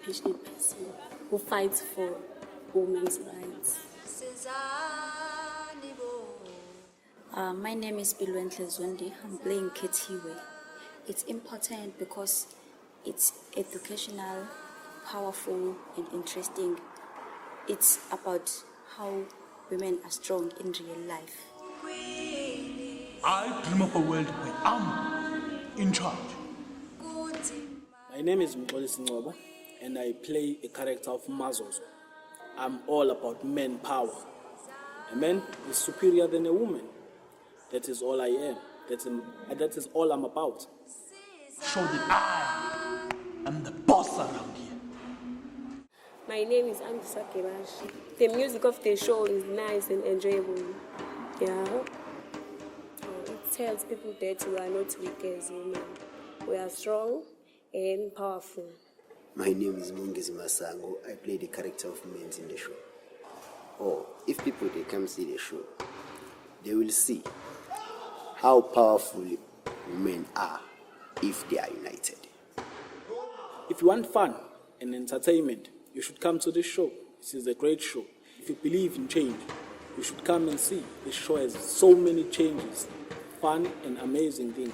passionate person who fights for women's rights. My name is Bilwentle Zondi. I'm playing Ketiwe. It's important because it's educational, powerful, and interesting. It's about how women are strong in real life. I dream of a world where I'm in charge. My name is Mxolisi Ngcobo, and I play a character of Mazozo. I'm all about men power. A man is superior than a woman. That is all I am. That is all I'm about. Show that I am the boss around here. My name is Andisa Kebashi. The music of the show is nice and enjoyable. Yeah. It tells people that we are not weak as women. We are strong and powerful. My name is Mungezi Masango. I play the character of Men's in the show. Oh, if people they come see the show, they will see how powerful women are if they are united. If you want fun and entertainment, you should come to this show. This is a great show. If you believe in change, you should come and see. This show has so many changes, fun and amazing things.